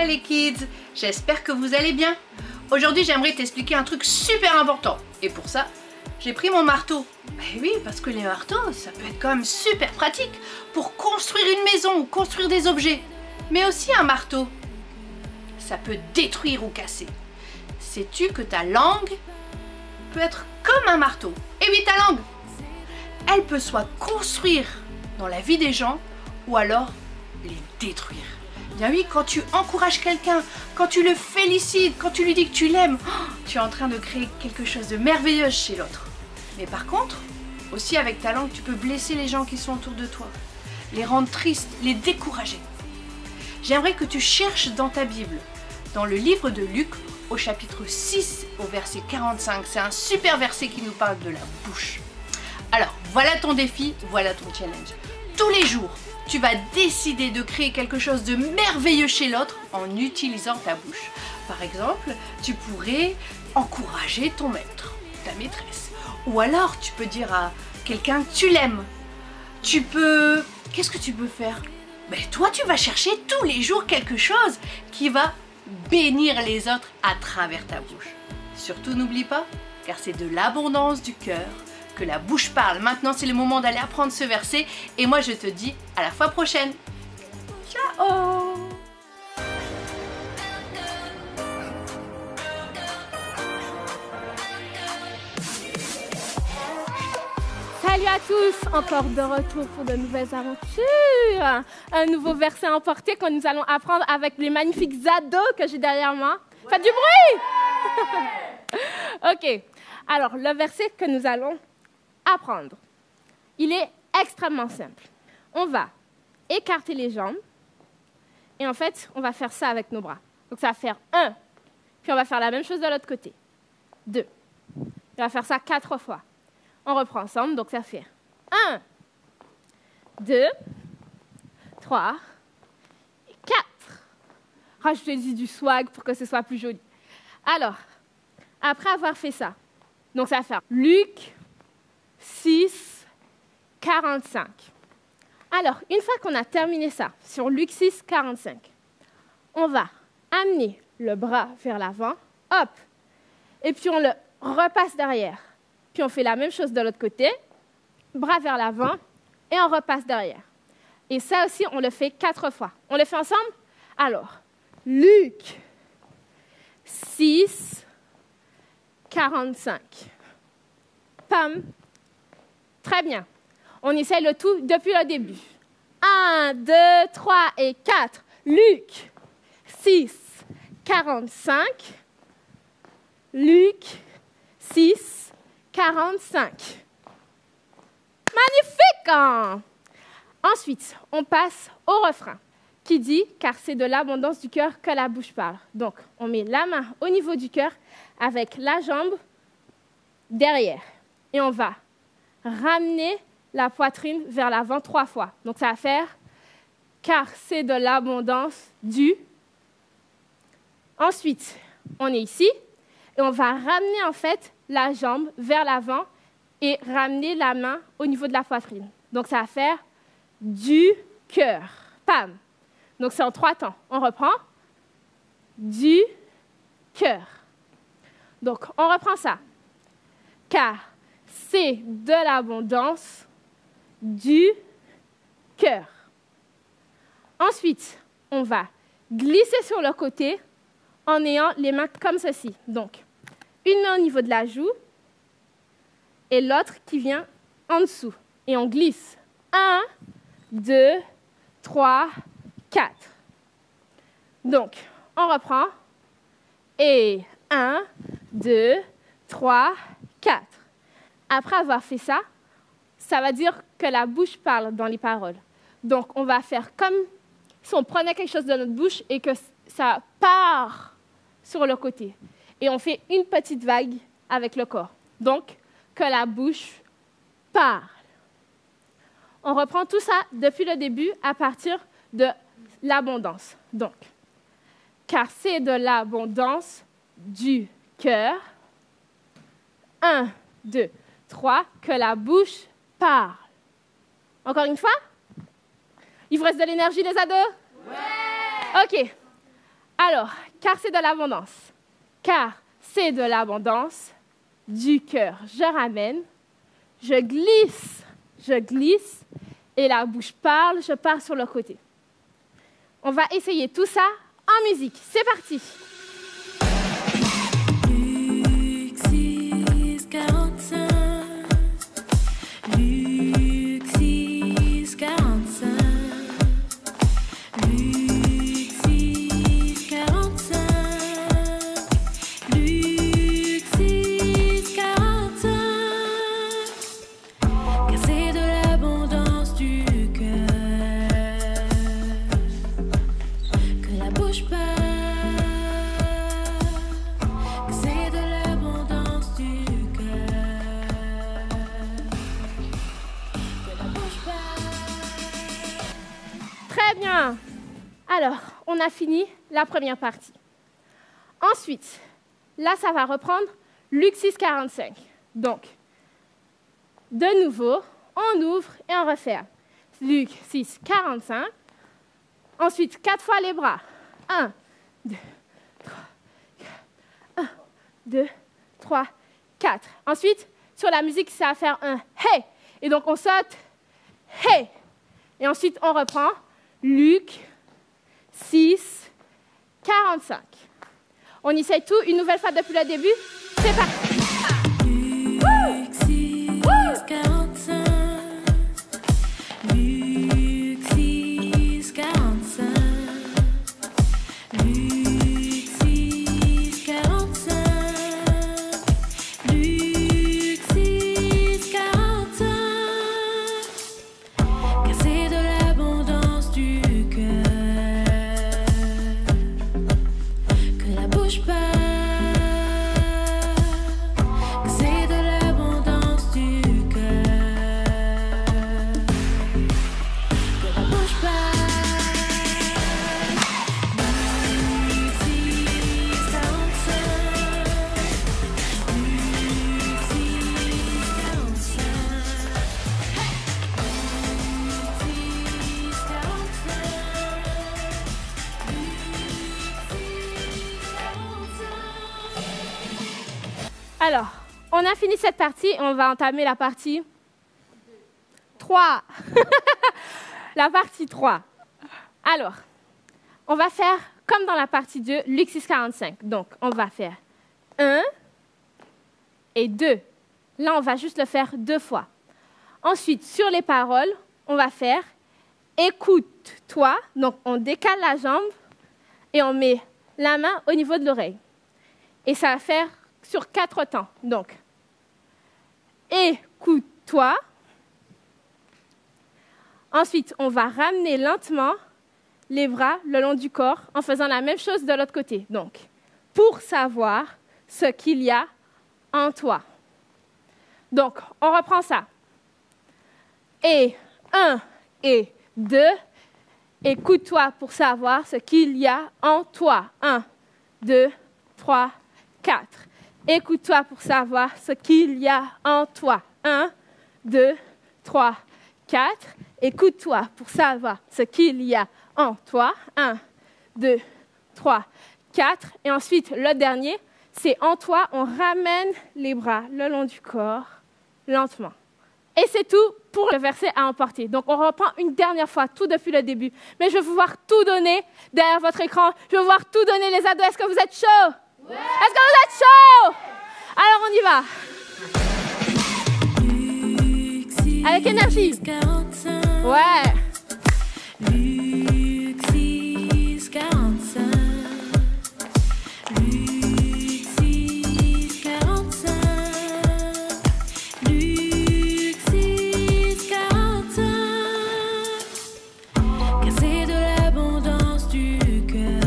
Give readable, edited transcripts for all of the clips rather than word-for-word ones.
les kids, j'espère que vous allez bien. Aujourd'hui j'aimerais t'expliquer un truc super important et pour ça j'ai pris mon marteau. Ben oui, parce que les marteaux ça peut être quand même super pratique pour construire une maison ou construire des objets. Mais aussi un marteau, ça peut détruire ou casser. Sais-tu que ta langue peut être comme un marteau? Et oui, ta langue, elle peut soit construire dans la vie des gens ou alors les détruire. Bien oui, quand tu encourages quelqu'un, quand tu le félicites, quand tu lui dis que tu l'aimes, tu es en train de créer quelque chose de merveilleux chez l'autre. Mais par contre, aussi avec ta langue, tu peux blesser les gens qui sont autour de toi, les rendre tristes, les décourager. J'aimerais que tu cherches dans ta Bible, dans le livre de Luc, au chapitre 6, au verset 45. C'est un super verset qui nous parle de la bouche. Alors, voilà ton défi, voilà ton challenge. Tous les jours, tu vas décider de créer quelque chose de merveilleux chez l'autre en utilisant ta bouche. Par exemple, tu pourrais encourager ton maître, ta maîtresse. Ou alors, tu peux dire à quelqu'un que tu l'aimes. Tu peux... Qu'est-ce que tu peux faire? Ben, toi, tu vas chercher tous les jours quelque chose qui va bénir les autres à travers ta bouche. Surtout, n'oublie pas, car c'est de l'abondance du cœur que la bouche parle. Maintenant, c'est le moment d'aller apprendre ce verset. Et moi, je te dis à la fois prochaine. Ciao! Salut à tous, encore de retour pour de nouvelles aventures. Un nouveau verset emporté que nous allons apprendre avec les magnifiques ados que j'ai derrière moi. Faites du bruit! Ok, alors le verset que nous allons apprendre, il est extrêmement simple. On va écarter les jambes et en fait, on va faire ça avec nos bras. Donc ça va faire 1, puis on va faire la même chose de l'autre côté. 2, on va faire ça 4 fois. On reprend ensemble, donc ça fait 1, 2, 3, 4. Rajoutez-y du swag pour que ce soit plus joli. Alors, après avoir fait ça, donc ça va faire Luc 6, 45. Alors, une fois qu'on a terminé ça, sur Luc 6, 45, on va amener le bras vers l'avant, hop, et puis on le repasse derrière. Puis on fait la même chose de l'autre côté, bras vers l'avant, et on repasse derrière. Et ça aussi, on le fait 4 fois. On le fait ensemble? Alors, Luc 6, 45. Pam. Très bien. On essaye le tout depuis le début. 1, 2, 3 et 4. Luc 6, 45. Luc 6, 45. Magnifique! Hein? Ensuite, on passe au refrain qui dit « Car c'est de l'abondance du cœur que la bouche parle ». Donc, on met la main au niveau du cœur avec la jambe derrière. Et on va ramener la poitrine vers l'avant 3 fois. Donc, ça va faire « Car c'est de l'abondance du ». Ensuite, on est ici et on va ramener en fait la jambe vers l'avant et ramener la main au niveau de la poitrine. Donc, ça va faire du cœur. Pam. Donc, c'est en 3 temps. On reprend. Du cœur. Donc, on reprend ça. Car c'est de l'abondance du cœur. Ensuite, on va glisser sur le côté en ayant les mains comme ceci. Donc, une main au niveau de la joue et l'autre qui vient en dessous. Et on glisse. 1, 2, 3, 4. Donc, on reprend. Et 1, 2, 3, 4. Après avoir fait ça, ça va dire que la bouche parle dans les paroles. Donc, on va faire comme si on prenait quelque chose de notre bouche et que ça part sur le côté. Et on fait une petite vague avec le corps. Donc, que la bouche parle. On reprend tout ça depuis le début à partir de l'abondance. Donc, car c'est de l'abondance du cœur. 1, 2, 3, que la bouche parle. Encore une fois? Il vous reste de l'énergie, les ados? Ouais! OK. Alors, car c'est de l'abondance. Car c'est de l'abondance du cœur. Je ramène, je glisse, et la bouche parle, je pars sur le côté. On va essayer tout ça en musique. C'est parti. Luc 6, 45. Luc 6, 45. Luc 6, 45. Luc 6, 45. Car c'est de l'abondance du cœur que la bouche parle. Que c'est de l'abondance du cœur que la bouche parle. Très bien. Alors, on a fini la première partie. Ensuite, là, ça va reprendre Luc 6, 45. Donc, de nouveau, on ouvre et on referme. Luc 6, 45. Ensuite, 4 fois les bras. 1, 2, 3, 4. 1, 2, 3, 4. Ensuite, sur la musique, ça va faire un « hey ». Et donc, on saute « hey ». Et ensuite, on reprend Luc 6, 45. On essaye tout une nouvelle fois depuis le début. C'est parti. Luc 6, 45. Luc 6, 45. Luc 6, 45. Luc 6, 45. Car c'est de l'abondance du cœur que la bouche parle. Que c'est de l'abondance du cœur que la bouche parle. Luc 6, 45. Luc 6, 45. Luc 6, 45. Alors, on a fini cette partie et on va entamer la partie 3. La partie 3. Alors, on va faire comme dans la partie 2, Luc 6, 45. Donc, on va faire 1 et 2. Là, on va juste le faire 2 fois. Ensuite, sur les paroles, on va faire écoute-toi. Donc, on décale la jambe et on met la main au niveau de l'oreille. Et ça va faire sur 4 temps. Donc, écoute-toi. Ensuite, on va ramener lentement les bras le long du corps en faisant la même chose de l'autre côté. Donc, pour savoir ce qu'il y a en toi. Donc, on reprend ça. Et 1 et 2. Écoute-toi pour savoir ce qu'il y a en toi. 1, 2, 3, 4. Écoute-toi pour savoir ce qu'il y a en toi. 1, 2, 3, 4. Écoute-toi pour savoir ce qu'il y a en toi. 1, 2, 3, 4. Et ensuite, le dernier, c'est en toi, on ramène les bras le long du corps, lentement. Et c'est tout pour le verset à emporter. Donc, on reprend une dernière fois, tout depuis le début. Mais je veux vous voir tout donner derrière votre écran. Je veux vous voir tout donner, les ados. Est-ce que vous êtes chauds? Ouais. Est-ce que vous êtes chauds? Alors, on y va. Avec énergie. Ouais. Luc 6, 45. Luc 6, 45. Luc 6, 45. Car c'est de l'abondance du cœur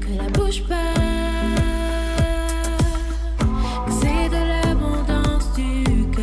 que la bouche parle. Que c'est de l'abondance du cœur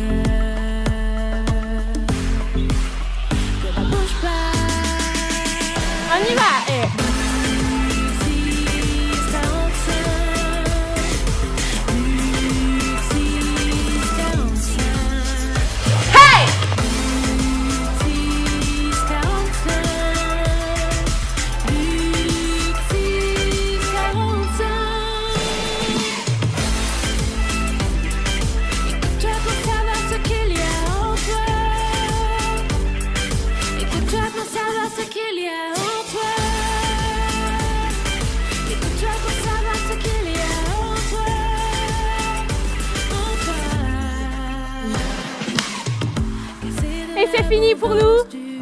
fini pour nous.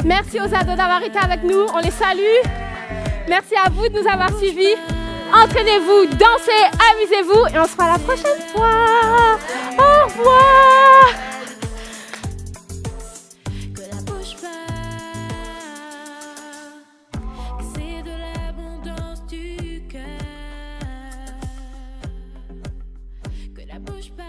Merci aux ados d'avoir été avec nous. On les salue. Merci à vous de nous avoir suivis. Entraînez-vous, dansez, amusez-vous et on se voit la prochaine fois. Au revoir. Que la bouge pas, que c'est de l'abondance du cœur. Que la bouge pas.